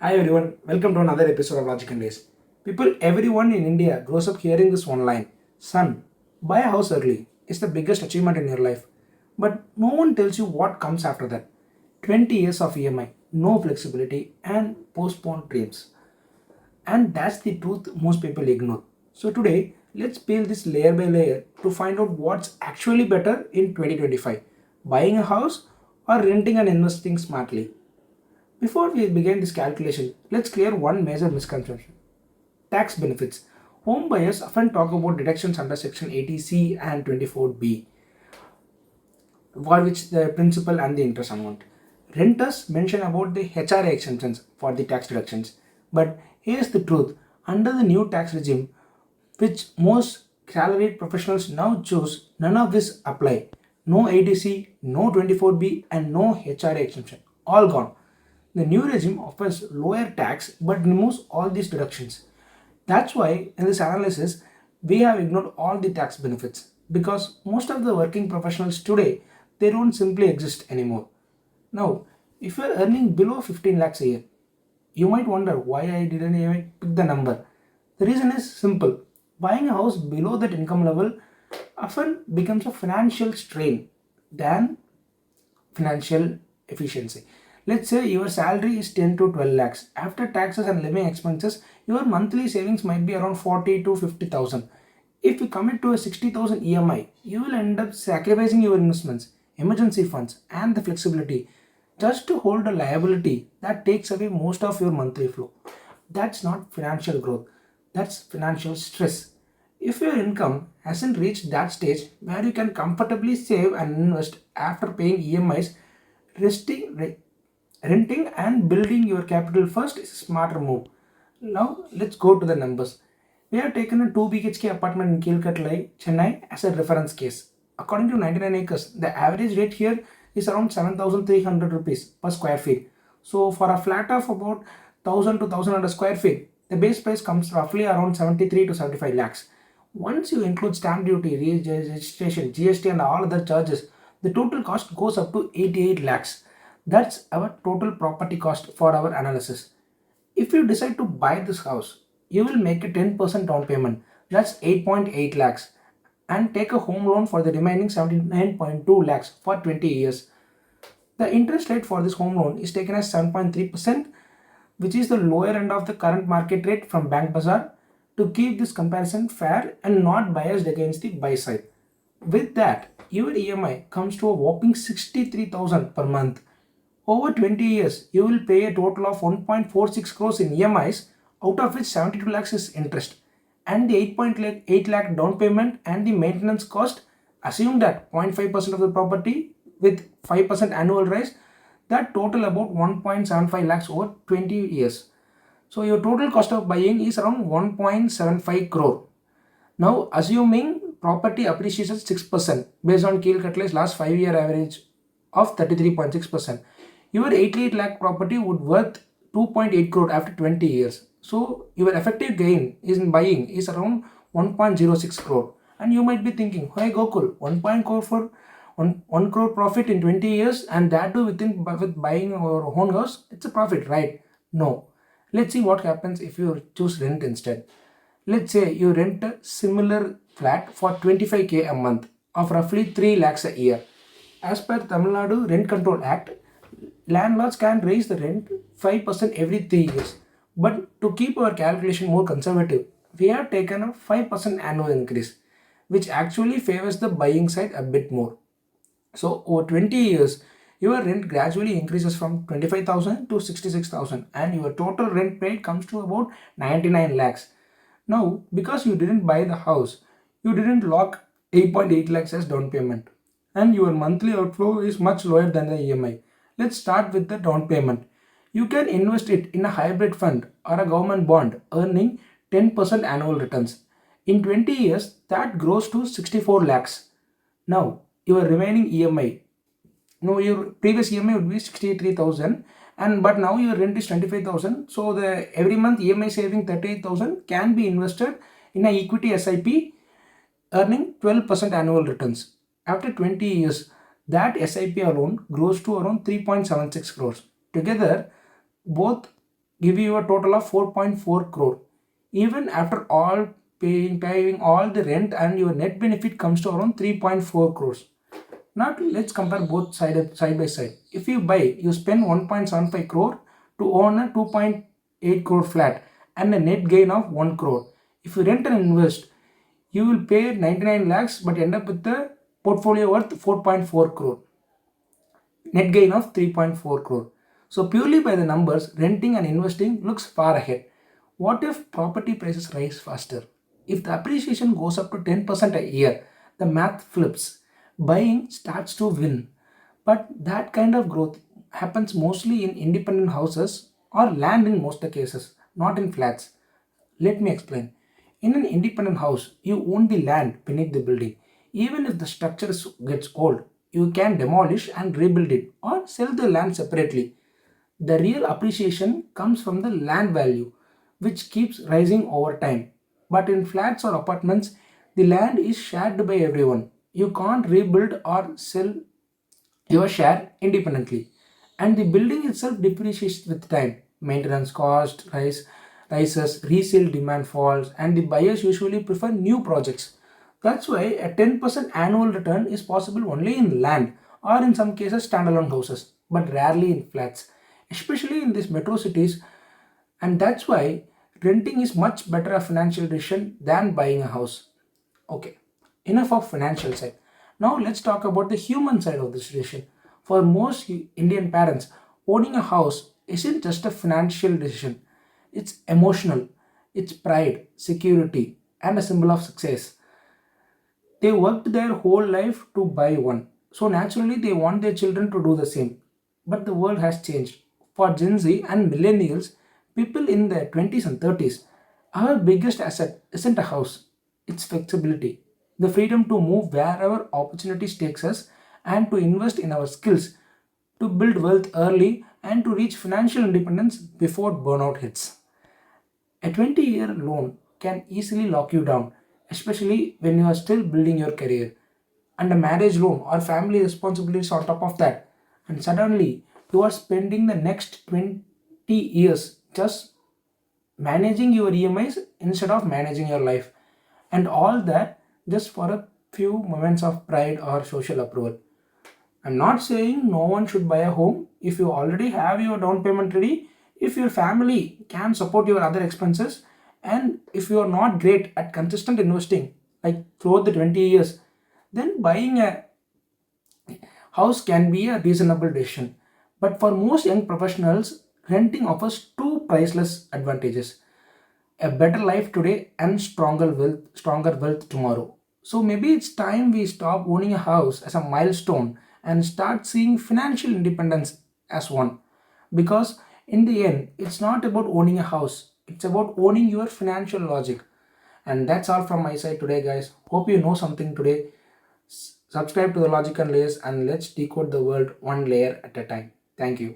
Hi everyone, welcome to another episode of Logic and Days. Everyone in India grows up hearing this one line: Son, buy a house early. It's the biggest achievement in your life. But no one tells you what comes after that. 20 years of EMI, no flexibility, and postponed dreams. And that's the truth most people ignore. So today, let's peel this layer by layer to find out what's actually better in 2025: buying a house or renting and investing smartly. Before we begin this calculation, let's clear one major misconception: tax benefits. Home buyers often talk about deductions under Section 80C and 24B, for which the principal and the interest amount. Renters mention about the HRA exemptions for the tax deductions. But here's the truth: under the new tax regime, which most salaried professionals now choose, none of this apply. No ADC, no 24B, and no HRA exemption. All gone. The new regime offers lower tax but removes all these deductions. That's why in this analysis we have ignored all the tax benefits, because most of the working professionals today, they don't simply exist anymore. Now, if you're earning below 15 lakhs a year, you might wonder why I didn't even pick the number. The reason is simple: buying a house below that income level often becomes a financial strain than financial efficiency. Let's say your salary is 10 to 12 lakhs. After taxes and living expenses, your monthly savings might be around 40 to 50,000. If you commit to a 60,000 EMI, you will end up sacrificing your investments, emergency funds, and the flexibility just to hold a liability that takes away most of your monthly flow. That's not financial growth, that's financial stress. If your income hasn't reached that stage where you can comfortably save and invest after paying EMIs, resting, renting and building your capital first is a smarter move. Now let's go to the numbers. We have taken a 2 BHK apartment in Kilkatlai, Chennai as a reference case. According to 99 acres, the average rate here is around 7,300 rupees per square feet. So for a flat of about 1000 to 1100 square feet, the base price comes roughly around 73 to 75 lakhs. Once you include stamp duty, registration, GST and all other charges, the total cost goes up to 88 lakhs. That's our total property cost for our analysis. If you decide to buy this house, you will make a 10% down payment, that's 8.8 lakhs, and take a home loan for the remaining 79.2 lakhs for 20 years. The interest rate for this home loan is taken as 7.3%, which is the lower end of the current market rate from Bank Bazaar, to keep this comparison fair and not biased against the buy side. With that, your EMI comes to a whopping 63,000 per month. Over 20 years, you will pay a total of 1.46 crores in EMIs, out of which 72 lakhs is interest. And the 8.8 lakh down payment and the maintenance cost, assume that 0.5% of the property with 5% annual rise, that total about 1.75 lakhs over 20 years. So your total cost of buying is around 1.75 crore. Now assuming property appreciates 6% based on Keel Cutler's last 5-year average of 33.6%, your 88 lakh property would worth 2.8 crore after 20 years. So your effective gain in buying is around 1.06 crore. And you might be thinking, hey Gokul, 1 crore for 1 crore profit in 20 years, and that too with buying our own house, it's a profit, right? No. Let's see what happens if you choose rent instead. Let's say you rent a similar flat for 25k a month of roughly 3 lakhs a year. As per Tamil Nadu Rent Control Act, landlords can raise the rent 5% every 3 years. But to keep our calculation more conservative, we have taken a 5% annual increase, which actually favors the buying side a bit more. So over 20 years, your rent gradually increases from 25,000 to 66,000, and your total rent paid comes to about 99 lakhs. Now, because you didn't buy the house, you didn't lock 8.8 lakhs as down payment, and your monthly outflow is much lower than the EMI. Let's start with the down payment. You can invest it in a hybrid fund or a government bond earning 10% annual returns. In 20 years, that grows to 64 lakhs. Now, your remaining EMI, no, your previous EMI would be 63,000, and but now your rent is 25,000. So the every month EMI saving 38,000 can be invested in an equity SIP earning 12% annual returns. After 20 years, that SIP alone grows to around 3.76 crores. Together, both give you a total of 4.4 crore. Even after all paying all the rent, and your net benefit comes to around 3.4 crores. Now let's compare both side by side. If you buy, you spend 1.75 crore to own a 2.8 crore flat and a net gain of 1 crore. If you rent and invest, you will pay 99 lakhs but end up with the portfolio worth 4.4 crore, net gain of 3.4 crore. So purely by the numbers, renting and investing looks far ahead. What if property prices rise faster? If the appreciation goes up to 10% a year, the math flips. Buying starts to win. But that kind of growth happens mostly in independent houses or land in most of the cases, not in flats. Let me explain. In an independent house, you own the land beneath the building. Even if the gets old, you can demolish and rebuild it or sell the land separately. The real appreciation comes from the land value, which keeps rising over time. But in flats or apartments, the land is shared by everyone. You can't rebuild or sell your share independently, and the building itself depreciates with time. Maintenance cost rises, resale demand falls, and the buyers usually prefer new projects. That's why a 10% annual return is possible only in land or in some cases standalone houses, but rarely in flats, especially in these metro cities. And that's why renting is much better a financial decision than buying a house. Okay, enough of financial side. Now let's talk about the human side of the situation. For most Indian parents, owning a house isn't just a financial decision. It's emotional, it's pride, security, and a symbol of success. They worked their whole life to buy one. So naturally they want their children to do the same. But the world has changed. For Gen Z and millennials, people in their 20s and 30s, our biggest asset isn't a house, it's flexibility. The freedom to move wherever opportunities takes us and to invest in our skills, to build wealth early and to reach financial independence before burnout hits. A 20-year loan can easily lock you down, especially when you are still building your career. And a marriage loan or family responsibilities on top of that. And suddenly, you are spending the next 20 years just managing your EMIs instead of managing your life. And all that just for a few moments of pride or social approval. I'm not saying no one should buy a home if you already have your down payment ready, if your family can support your other expenses, and if you are not great at consistent investing, like throughout the 20 years, then buying a house can be a reasonable decision. But for most young professionals, renting offers two priceless advantages: a better life today and stronger wealth tomorrow. So maybe it's time we stop owning a house as a milestone and start seeing financial independence as one. Because in the end, it's not about owning a house, it's about owning your financial logic. And that's all from my side today, guys. Hope you know something today. Subscribe to the Logic and Layers, and let's decode the world one layer at a time. Thank you.